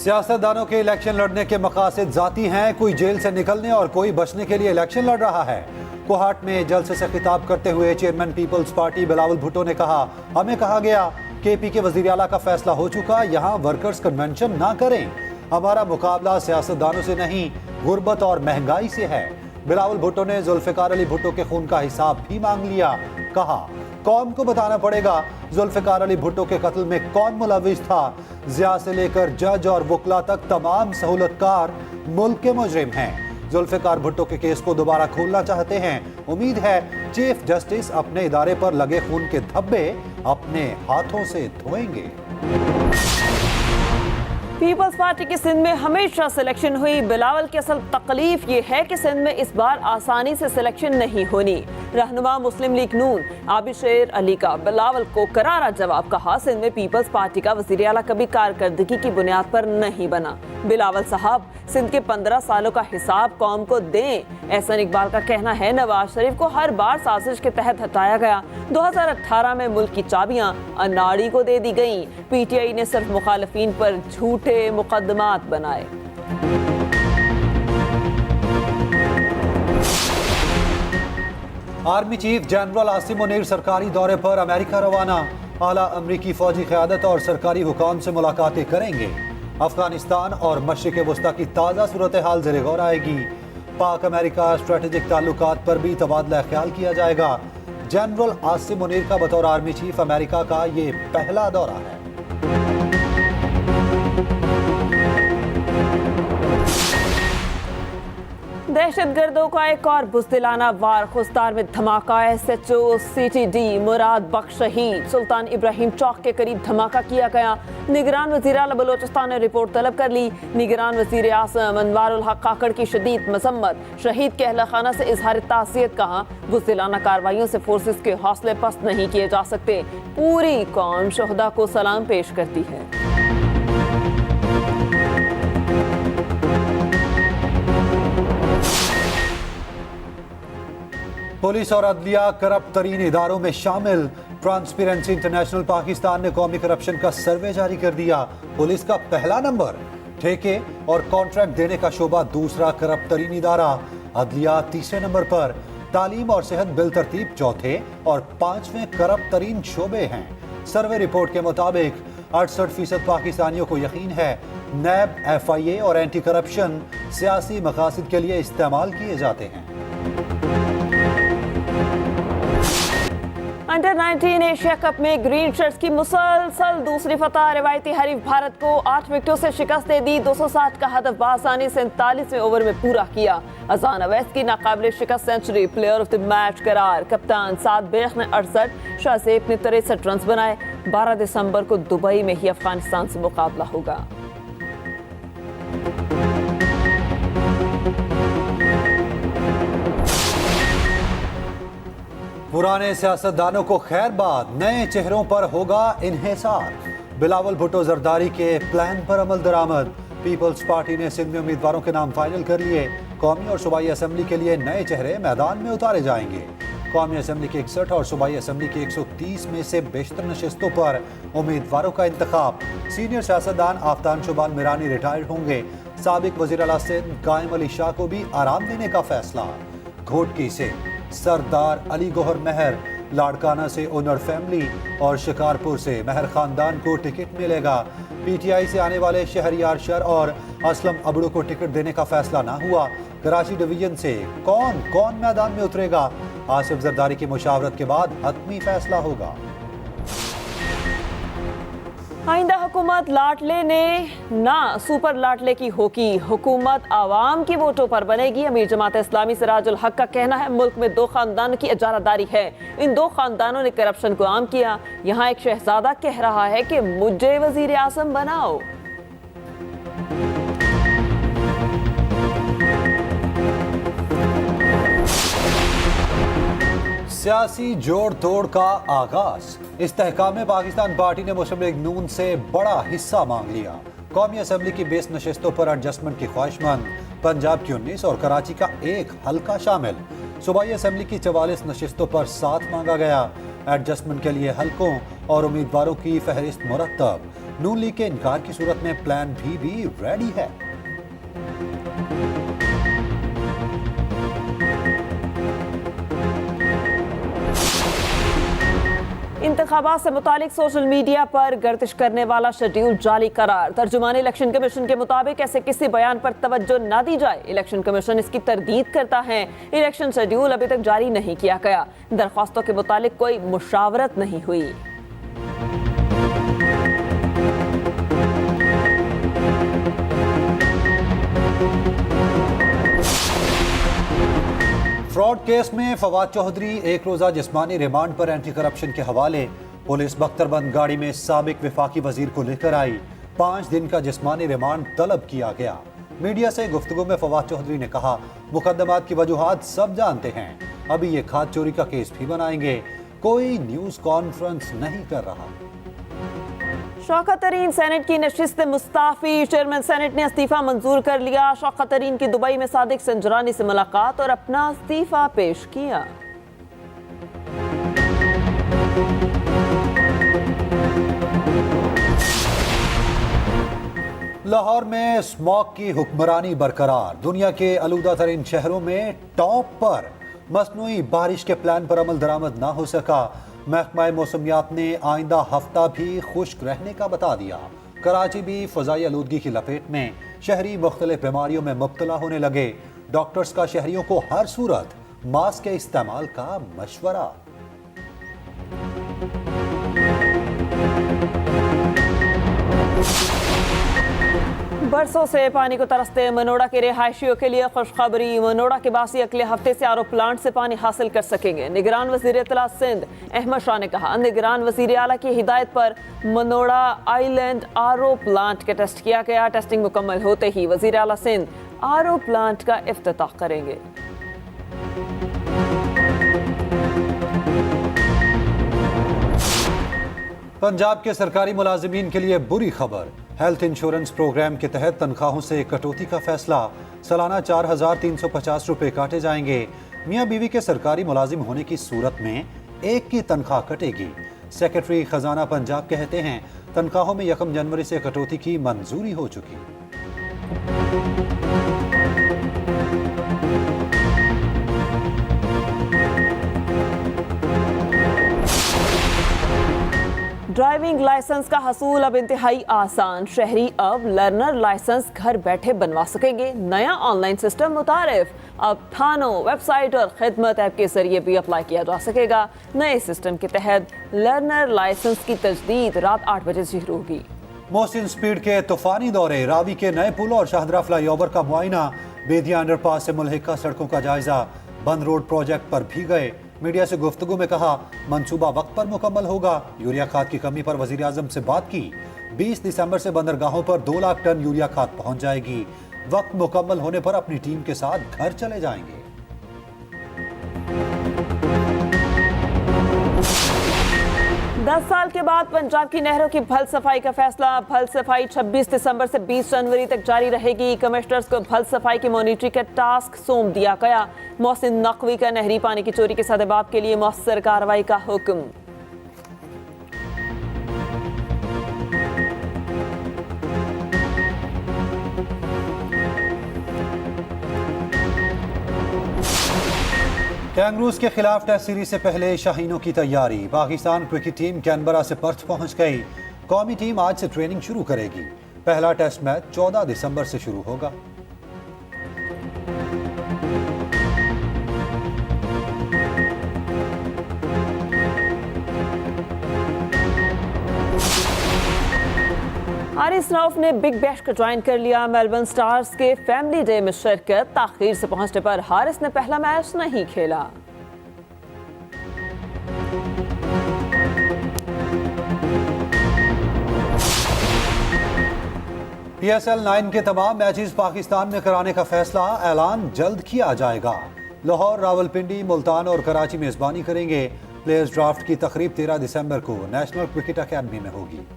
सियासतदानों के इलेक्शन लड़ने के मकासद जाती हैं, कोई जेल से निकलने और कोई बचने के लिए इलेक्शन लड़ रहा है। कोहाट में जलसे से खिताब करते हुए chairman Peoples Party Bilawal Bhutto ने कहा, हमें कहा गया केपी के वजीर आला का फैसला हो चुका, यहाँ वर्कर्स कन्वेंशन ना करें। हमारा मुकाबला सियासतदानों से नहीं, गुर्बत और महंगाई से है। बिलावल भुट्टो ने जुल्फिकार अली भुट्टो के खून का हिसाब भी मांग लिया। कहा, कौम को बताना पड़ेगा जुल्फिकार अली भुट्टो के कत्ल में कौन मुलविस था। जिया से लेकर जज और वकला तक तमाम सहूलतकार मुल्क के मुजरिम हैं। जुल्फिकार भुट्टो के केस को दोबारा खोलना चाहते हैं। उम्मीद है चीफ जस्टिस अपने इदारे पर लगे खून के धब्बे अपने हाथों से धोएंगे। पीपल्स पार्टी की सिंध में हमेशा सिलेक्शन हुई। बिलावल की असल तकलीफ ये है कि सिंध में इस बार आसानी से सिलेक्शन नहीं होनी। रहनुमा मुस्लिम लीग नून आबिद शेर अली का बिलावल को करारा जवाब। कहा, सिंध में पीपल्स पार्टी का वजीर आला कभी कारकर्दगी की बुनियाद पर नहीं बना। बिलावल साहब, सिंध के 15 सालों का हिसाब कौम को दें। एहसन इकबाल का कहना है, नवाज शरीफ को हर बार साजिश के तहत हटाया गया। 2018 में मुल्क की चाबियां अनाड़ी को दे दी गईं। पीटीआई ने सिर्फ मुखालिफिन पर झूठे मुकदमात बनाए। Army chief general Asim Munir सरकारी दौरे पर अमेरिका रवाना। आला अमरीकी फौजी क़यादत और सरकारी हुकाम से मुलाकातें करेंगे। अफगानिस्तान और मशरिक़ वस्ता की ताज़ा सूरत हाल ज़ेरे गौर आएगी। पाक अमेरिका स्ट्रेटेजिक ताल्लुकात पर भी तबादला ख्याल किया जाएगा। जनरल आसिम मुनीर का बतौर आर्मी चीफ अमेरिका का ये पहला दौरा है। दहशतगर्दों का एक और बुज़दिलाना वार। खुस्तार में धमाका। SHO CTD मुराद बख्श शहीद। सुल्तान इब्राहिम चौक के करीब धमाका किया गया। निगरान वज़ीर आला बलोचिस्तान ने रिपोर्ट तलब कर ली। निगरान वज़ीर आज़म अनवारुल हक काकड़ की शदीद मजम्मत। शहीद के अहल खाना से इजहार ताज़ियत। कहा, बुज़दिलाना कार्रवाइयों से फोर्सेस के हौसले पस्त नहीं किए जा सकते। पूरी कौम शहदा को सलाम पेश करती है। पुलिस और अदलिया करप्ट तरीन इदारों में शामिल। ट्रांसपेरेंसी इंटरनेशनल पाकिस्तान ने कौमी करप्शन का सर्वे जारी कर दिया। पुलिस का पहला नंबर, ठेके और कॉन्ट्रैक्ट देने का शोबा दूसरा करप्ट तरीन इदारा। अदलिया तीसरे नंबर पर। तालीम और सेहत बिल तरतीब चौथे और 5वें करप्ट तरीन शोबे हैं। सर्वे रिपोर्ट के मुताबिक 68% पाकिस्तानियों को यकीन है नैब, FIA और एंटी करप्शन सियासी मकासद के लिए इस्तेमाल किए जाते हैं। अंडर 19 एशिया कप में ग्रीन शर्ट्स की मुसलसल दूसरी फतह। रिवायती हरीफ भारत को 8 विकेटों से शिकस्त दे दी। 260 का हदफ बासानी 47वें ओवर में पूरा किया। अजान अवैस की नाकाबिले शिकस्त century player of the match करार। कप्तान साद बेख ने 68, शाहजेब ने 63 रन बनाए। 12 दिसंबर को दुबई में ही अफगानिस्तान से मुकाबला होगा। पुराने सियासतदानों को खैर बाद, नए चेहरों पर होगा इन्हिसार। बिलावल भुट्टो जरदारी के प्लान पर अमल दरामद। पीपल्स पार्टी ने सिंध में उम्मीदवारों के नाम फाइनल कर लिए। कौमी और सूबाई असम्बली के लिए नए चेहरे मैदान में उतारे जाएंगे। कौमी असम्बली की 61 और सूबाई असम्बली की 130 में से बेशतर नशिस्तों पर उम्मीदवारों का इंतखाब। सीनियर सियासतदान आफतान शुबान मिरानी रिटायर्ड होंगे। साबिक वज़ीर आला सिंध कायम अली शाह को भी आराम देने का फैसला। घोटकी से सरदार अली गौहर महर, लाड़काना से ओनर फैमिली और शिकारपुर से महर खानदान को टिकट मिलेगा। PTI से आने वाले शहरियार शर और असलम अबड़ू को टिकट देने का फैसला ना हुआ। कराची डिवीजन से कौन कौन मैदान में उतरेगा, आसिफ जरदारी की मुशावरत के बाद हतमी फैसला होगा। आइंदा हुकूमत लाडले ने ना सुपर लाडले की होगी। हुकूमत आवाम की वोटों पर बनेगी। अमीर जमात इस्लामी सिराजुल हक का कहना है, मुल्क में 2 खानदानों की इजारादारी है। इन 2 खानदानों ने करप्शन को आम किया। यहाँ एक शहजादा कह रहा है कि मुझे वजीर आज़म बनाओ। सियासी जोड़ तोड़ का आगाज। इस्तेहकाम पाकिस्तान पार्टी ने मुस्लिम लीग नून से बड़ा हिस्सा मांग लिया। कौमी असम्बली की 20 नशिस्तों पर एडजस्टमेंट की ख्वाहिशमंद। पंजाब की 19 और कराची का 1 हल्का शामिल। सूबाई असम्बली की 44 नशिस्तों पर 7 मांगा गया। एडजस्टमेंट के लिए हल्कों और उम्मीदवारों की फहरिस्त मुरतब। नून लीग के इनकार की सूरत में प्लान भी रेडी है। इंतखाबात से मुतालिक सोशल मीडिया पर गर्दिश करने वाला शेड्यूल जारी करार। तर्जुमान इलेक्शन कमीशन के मुताबिक ऐसे किसी बयान पर तवज्जो न दी जाए। इलेक्शन कमीशन इसकी तरदीद करता है। इलेक्शन शेड्यूल अभी तक जारी नहीं किया गया। दरख्वास्तों के मुतालिक कोई मुशावरत नहीं हुई। फ्रॉड केस में फवाद चौधरी एक रोजा जिस्मानी रिमांड पर एंटी करप्शन के हवाले। पुलिस बख्तरबंद गाड़ी में साबिक वफाकी वजीर को लेकर आई। 5 दिन का जिस्मानी रिमांड तलब किया गया। मीडिया से गुफ्तगू में फवाद चौधरी ने कहा, मुकदमात की वजूहात सब जानते हैं, अभी ये खाद चोरी का केस भी बनाएंगे, कोई न्यूज कॉन्फ्रेंस नहीं कर रहा। शौकत तरीन सेनेट की नशिस्त मुस्ताफी। चेयरमैन सेनेट ने इस्तीफा मंजूर कर लिया। शौकत तरीन की दुबई में सादिक संजरानी से मुलाकात और अपना इस्तीफा पेश किया। लाहौर में स्मॉग की हुक्मरानी बरकरार। दुनिया के आलूदा तरीन शहरों में टॉप पर। मसनूई बारिश के प्लान पर अमल दरामद ना हो सका। महकमा मौसमियात ने आइंदा हफ्ता भी खुश्क रहने का बता दिया। कराची भी फ़ज़ाई आलूदगी की लपेट में। शहरी मुख्तलिफ बीमारियों में मुब्तला होने लगे। डॉक्टर्स का शहरियों को हर सूरत मास्क के इस्तेमाल का मशवरा। बरसों से पानी को तरसते मनोड़ा के रिहायशियों के लिए खुशखबरी। मनोड़ा के बासी अगले हफ्ते से आरओ प्लांट से पानी हासिल कर सकेंगे। निगरान वजीर इत्तलात सिंध अहमद शाह ने कहा, निगरान वजीर आला की हिदायत पर मनोड़ा आइलैंड आरओ प्लांट का टेस्ट किया गया। टेस्टिंग मुकम्मल होते ही वजीर आला सिंध आरओ प्लांट का इफ्तिताह करेंगे। पंजाब के सरकारी मुलाजिमीन के लिए बुरी खबर। हेल्थ इंश्योरेंस प्रोग्राम के तहत तनख्वाहों से कटौती का फैसला। सालाना 4,350 रुपए काटे जाएंगे। मियाँ बीवी के सरकारी मुलाजिम होने की सूरत में एक की तनख्वाह कटेगी। सेक्रेटरी खजाना पंजाब कहते हैं, तनख्वाहों में 1 जनवरी से कटौती की मंजूरी हो चुकी। ड्राइविंग लाइसेंस का हसूल अब इंतहाई आसान। शहरी अब लर्नर लाइसेंस घर बैठे बनवा सकेंगे। नया ऑनलाइन सिस्टम मुतारिफ। अब थानों, वेबसाइट और खिदमत ऐप के जरिए भी अप्लाई किया जा सकेगा। नए सिस्टम के तहत लर्नर लाइसेंस की तजदीद रात 8 बजे से शुरू होगी। मोहसिन स्पीड के तूफानी दौरे। रावी के नए पुल और शाहदरा फ्लाईओवर का मुआयना। बेदिया अंडरपास से मुल्हिका सड़कों का जायजा। बंद रोड प्रोजेक्ट पर भी गए। मीडिया से गुफ्तगू में कहा, मंसूबा वक्त पर मुकम्मल होगा। यूरिया खाद की कमी पर वजीर आजम से बात की। 20 दिसंबर से बंदरगाहों पर 2 लाख टन यूरिया खाद पहुंच जाएगी। वक्त मुकम्मल होने पर अपनी टीम के साथ घर चले जाएंगे। दस साल के बाद पंजाब की नहरों की भल सफाई का फैसला। भल सफाई 26 दिसंबर से 20 जनवरी तक जारी रहेगी। कमिश्नर्स को भल सफाई की मॉनिटरिंग का टास्क सौंप दिया गया। मोहसिन नकवी का नहरी पानी की चोरी के सदेबाब के लिए मौसर कार्रवाई का हुक्म। कैंगरूज के खिलाफ टेस्ट सीरीज से पहले शाहीनों की तैयारी। पाकिस्तान क्रिकेट टीम कैनबरा से पर्थ पहुंच गई। कौमी टीम आज से ट्रेनिंग शुरू करेगी। पहला टेस्ट मैच 14 दिसंबर से शुरू होगा। हारिस रऊफ ने बिग बैश को ज्वाइन कर लिया। मेलबर्न स्टार्स के फैमिली डे में शिरकत। ताखीर से पहुंचने पर हारिस ने पहला मैच नहीं खेला। PSL 9 के तमाम मैचेस पाकिस्तान में कराने का फैसला ऐलान जल्द किया जाएगा। लाहौर, रावलपिंडी, मुल्तान और कराची मेजबानी करेंगे। प्लेयर्स ड्राफ्ट की तकरीब 13 दिसंबर को नेशनल क्रिकेट अकेडमी में होगी।